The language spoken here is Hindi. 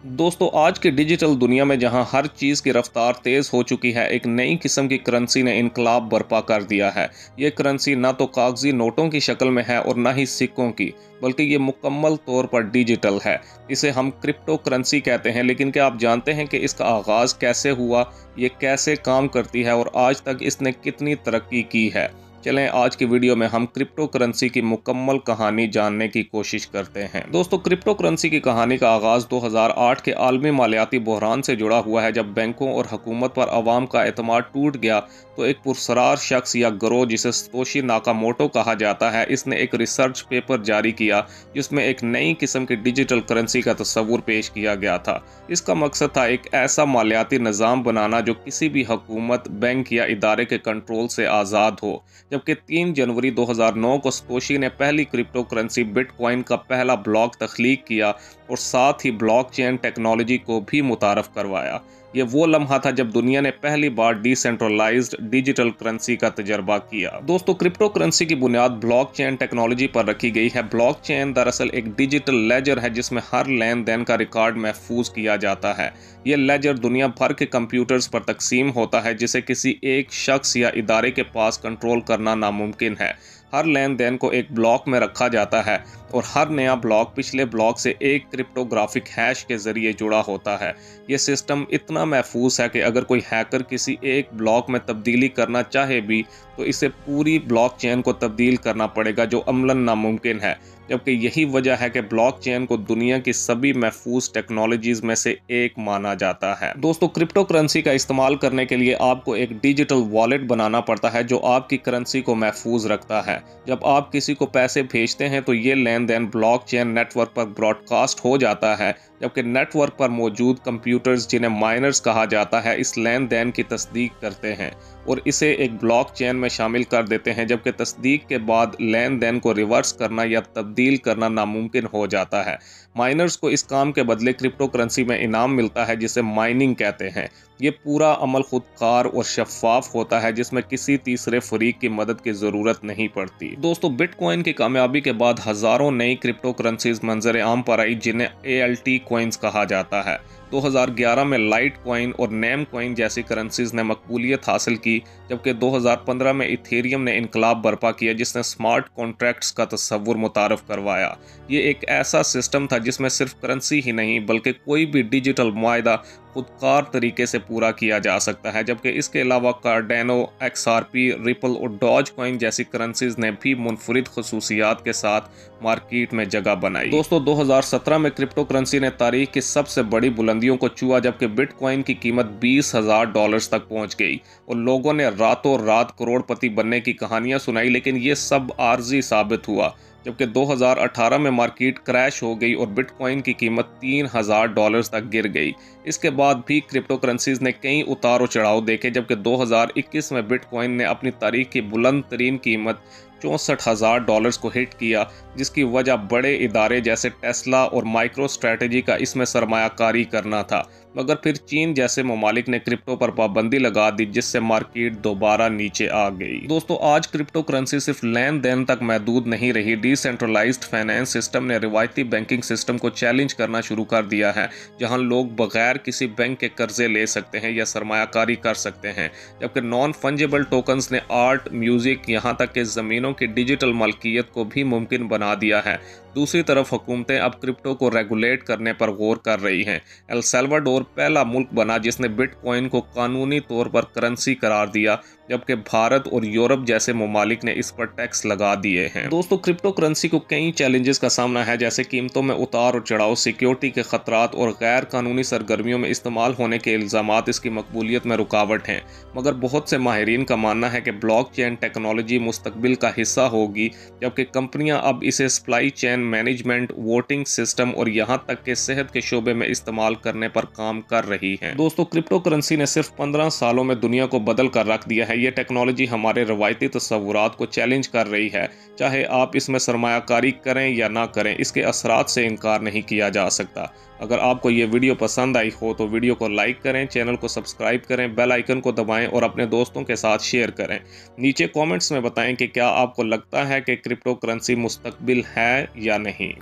दोस्तों आज की डिजिटल दुनिया में जहां हर चीज़ की रफ्तार तेज़ हो चुकी है, एक नई किस्म की करेंसी ने इनकलाब बर्पा कर दिया है। ये करेंसी ना तो कागजी नोटों की शक्ल में है और ना ही सिक्कों की, बल्कि ये मुकम्मल तौर पर डिजिटल है। इसे हम क्रिप्टो करेंसी कहते हैं, लेकिन क्या आप जानते हैं कि इसका आगाज़ कैसे हुआ, ये कैसे काम करती है और आज तक इसने कितनी तरक्की की है। चलें आज की वीडियो में हम क्रिप्टो करेंसी की मुकम्मल कहानी जानने की कोशिश करते हैं। दोस्तों क्रिप्टो करेंसी की कहानी का आगाज़ 2008 के आलमी मालियाती बहरान से जुड़ा हुआ है, जब बैंकों और हुकूमत पर अवाम का एतमाद टूट गया तो एक पुरसरार शख्स या गिरोह जिसे सतोशी नाकामोटो कहा जाता है, इसने एक रिसर्च पेपर जारी किया जिसमें एक नई किस्म की डिजिटल करेंसी का तस्वुर पेश किया गया था। इसका मकसद था एक ऐसा मालियाती निज़ाम बनाना जो किसी भी हुकूमत, बैंक या इदारे के कंट्रोल से आज़ाद हो। जबकि 3 जनवरी 2009 को सतोशी ने पहली क्रिप्टो करेंसी बिटकॉइन का पहला ब्लॉक तख्लीक किया और साथ ही ब्लॉकचेन टेक्नोलॉजी को भी मुतारफ करवाया। ये वो लम्हा था जब दुनिया ने पहली बार डिसेंट्रलाइज्ड डिजिटल करेंसी का तजर्बा किया। दोस्तों क्रिप्टो करेंसी की बुनियाद ब्लॉकचेन टेक्नोलॉजी पर रखी गई है। ब्लॉकचेन दरअसल एक डिजिटल लेजर है जिसमें हर लेन देन का रिकॉर्ड महफूज किया जाता है। ये लेजर दुनिया भर के कंप्यूटर्स पर तकसीम होता है, जिसे किसी एक शख्स या इदारे के पास कंट्रोल करना नामुमकिन है। हर लेन देन को एक ब्लॉक में रखा जाता है और हर नया ब्लॉक पिछले ब्लॉक से एक क्रिप्टोग्राफिक हैश के जरिए जुड़ा होता है। ये सिस्टम इतना महफूज है कि अगर कोई हैकर किसी एक ब्लॉक में तब्दीली करना चाहे भी तो इसे पूरी ब्लॉकचेन को तब्दील करना पड़ेगा, जो अमलन नामुमकिन है। जबकि यही वजह है कि ब्लॉकचेन को दुनिया की सभी महफूज टेक्नोलॉजीज में से एक माना जाता है। दोस्तों क्रिप्टो करेंसी का इस्तेमाल करने के लिए आपको एक डिजिटल वॉलेट बनाना पड़ता है जो आपकी करेंसी को महफूज रखता है। जब आप किसी को पैसे भेजते हैं तो ये लेन देन ब्लॉकचेन नेटवर्क पर ब्रॉडकास्ट हो जाता है, जबकि नेटवर्क पर मौजूद कंप्यूटर्स, जिन्हें माइनर्स कहा जाता है, इस लेन देन की तस्दीक करते हैं और इसे एक ब्लॉकचेन में शामिल कर देते हैं। जबकि तस्दीक के बाद लेन देन को रिवर्स करना या तब्दील करना नामुमकिन हो जाता है। माइनर्स को इस काम के बदले क्रिप्टो करेंसी में इनाम मिलता है, जिसे माइनिंग कहते हैं। ये पूरा अमल खुदकार और शफाफ होता है, जिसमें किसी तीसरे फरीक की मदद की ज़रूरत नहीं पड़ती। दोस्तों बिटकॉइन की कामयाबी के बाद हज़ारों नई क्रिप्टो करेंसीज मंजर आम पर आई, जिन्हें ALT कॉइन्स कहा जाता है। 2011 में लाइट कॉइन और नेम कॉइन जैसी करेंसीज ने मकबूलियत हासिल की, जबकि 2015 में इथेरियम ने इनकलाब बर्पा किया जिसने स्मार्ट कॉन्ट्रैक्ट्स का तस्वुर मुतारफ करवाया। ये एक ऐसा सिस्टम था जिसमें सिर्फ करेंसी ही नहीं बल्कि कोई भी डिजिटल मुआहदा खुदकार तरीके से पूरा किया जा सकता है। जबकि इसके अलावा कार्डेनो, XRP, रिपल और डॉज कॉइन जैसी करेंसीज ने भी मुनफरिद खसूसियात के साथ मार्केट में जगह बनाई। दोस्तों 2017 में क्रिप्टो करेंसी ने तारीख की सबसे बड़ी बुलंदियों को छुआ, जबकि बिटकॉइन की कीमत $20,000 तक पहुंच गई और लोगों ने रातों रात करोड़पति बनने की कहानियां सुनाई, लेकिन ये सब आर्जी साबित हुआ। जबकि 2018 में मार्केट क्रैश हो गई और बिटकॉइन की कीमत $3,000 तक गिर गई। इसके बाद भी क्रिप्टो करेंसीज ने कई उतार और चढ़ाव देखे, जबकि 2021 में बिटकॉइन ने अपनी तारीख की बुलंद तरीन कीमत $64,000 को हिट किया, जिसकी वजह बड़े इदारे जैसे टेस्ला और माइक्रो स्ट्रैटेजी का इसमें सरमायाकारी करना था। मगर फिर चीन जैसे ममालिक ने क्रिप्टो पर पाबंदी लगा दी, जिससे मार्केट दोबारा नीचे आ गई। दोस्तों आज क्रिप्टो करेंसी सिर्फ लेन देन तक महदूद नहीं रही। डिसेंट्रलाइज्ड फाइनेंस सिस्टम ने रिवायती बैंकिंग सिस्टम को चैलेंज करना शुरू कर दिया है, जहां लोग बगैर किसी बैंक के कर्जे ले सकते हैं या सरमायाकारी कर सकते हैं। जबकि नॉन फंजेबल टोकन्स ने आर्ट, म्यूजिक, यहाँ तक कि ज़मीनों की डिजिटल मलकियत को भी मुमकिन बना दिया है। दूसरी तरफ हुकूमतें अब क्रिप्टो को रेगुलेट करने पर गौर कर रही हैं। एल सल्वाडोर पहला मुल्क बना जिसने बिटकॉइन को कानूनी तौर पर करेंसी करार दिया, जबकि भारत और यूरोप जैसे ममालिक ने इस पर टैक्स लगा दिए हैं। दोस्तों क्रिप्टो करेंसी को कई चैलेंजेस का सामना है, जैसे कीमतों में उतार और चढ़ाव, सिक्योरिटी के खतरात और गैर कानूनी सरगर्मियों में इस्तेमाल होने के इल्ज़ामात इसकी मकबूलियत में रुकावट हैं। मगर बहुत से माहिरीन का मानना है कि ब्लॉकचेन टेक्नोलॉजी मुस्तकबिल का हिस्सा होगी, जबकि कंपनियां अब इसे supply chain management, voting system और यहां तक कि सेहत के शोबे में इस्तेमाल करने पर काम कर रही हैं। दोस्तों क्रिप्टो करेंसी ने सिर्फ 15 सालों में दुनिया को बदल कर रख दिया है। ये टेक्नोलॉजी हमारे रवायती तस्वुरात को चैलेंज कर रही है। चाहे आप इसमें सरमायाकारी करें या ना करें, इसके असरात से इनकार नहीं किया जा सकता। अगर आपको ये वीडियो पसंद आई हो तो वीडियो को लाइक करें, चैनल को सब्सक्राइब करें, बेल आइकन को दबाएं और अपने दोस्तों के साथ शेयर करें। नीचे कमेंट्स में बताएं कि क्या आपको लगता है कि क्रिप्टो करेंसी मुस्तकबिल है या नहीं।